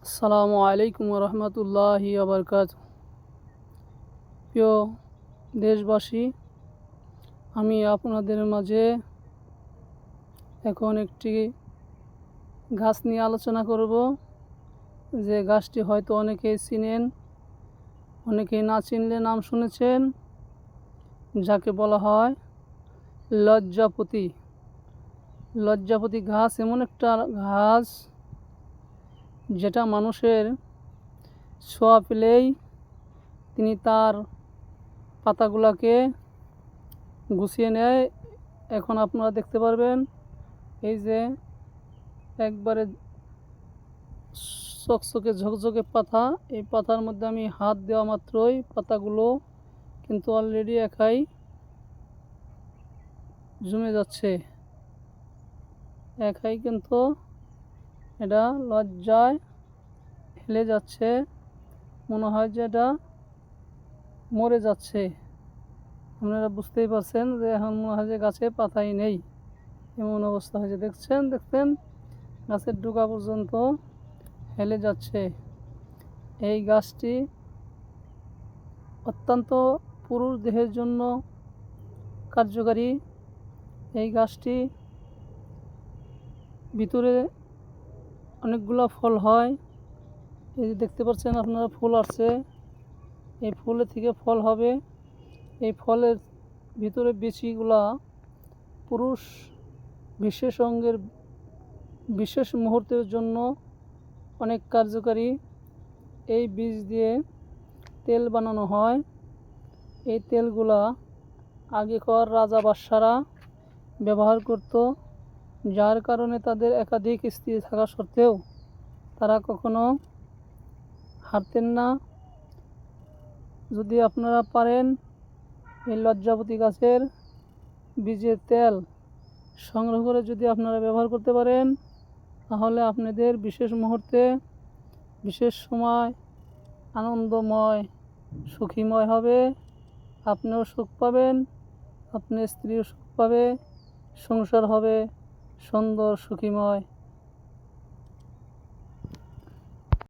আসসালামু আলাইকুম রহমতুল্লাহি আবরকাত। প্রিয় দেশবাসী, আমি আপনাদের মাঝে এখন একটি গাছ নিয়ে আলোচনা করব, যে গাছটি হয়তো অনেকেই চিনেন, অনেকেই না চিনলে নাম শুনেছেন, যাকে বলা হয় লজ্জাপতি। লজ্জাপতি গাছ এমন একটা গাছ যেটা মানুষের ছোঁয়া পেলেই তিনি তার পাতাগুলোকে গুছিয়ে নেয়। এখন আপনারা দেখতে পারবেন, এই যে একবারে চকচকে ঝকঝকে পাতা, এই পাতার মধ্যে আমি হাত দেওয়া মাত্রই পাতাগুলো কিন্তু অলরেডি একাই জমে যাচ্ছে, একাই কিন্তু এটা লজ্জায় হেলে যাচ্ছে, মনে হয় যে এটা মরে যাচ্ছে। আপনারা বুঝতেই পারছেন যে এখন মনে হয় যে গাছে পাতাই নেই, এমন অবস্থা হয়েছে। দেখছেন গাছের ডগা পর্যন্ত হেলে যাচ্ছে। এই গাছটি অত্যন্ত পুরুষ দেহের জন্য কার্যকারী। এই গাছটি ভিতরে অনেকগুলো ফল হয়, এই যে দেখতে পাচ্ছেন আপনারা, ফুল আসছে, এই ফুলের থেকে ফল হবে। এই ফলের ভিতরে বিচিগুলা পুরুষ বিশেষ অঙ্গের বিশেষ মুহূর্তের জন্য অনেক কার্যকারী। এই বীজ দিয়ে তেল বানানো হয়। এই তেলগুলা আগেকার রাজা বাদশারা ব্যবহার করত, যার কারণে তাদের একাধিক স্ত্রী থাকা সত্ত্বেও তারা কখনো হারতেন না। যদি আপনারা পারেন এই লজ্জাপতি গাছের বীজের তেল সংগ্রহ করে যদি আপনারা ব্যবহার করতে পারেন, তাহলে আপনাদের বিশেষ মুহূর্তে, বিশেষ সময় আনন্দময়, সুখীময় হবে। আপনিও সুখ পাবেন, আপনার স্ত্রীও সুখ পাবে, সংসার হবে সুন্দর সুখীময়।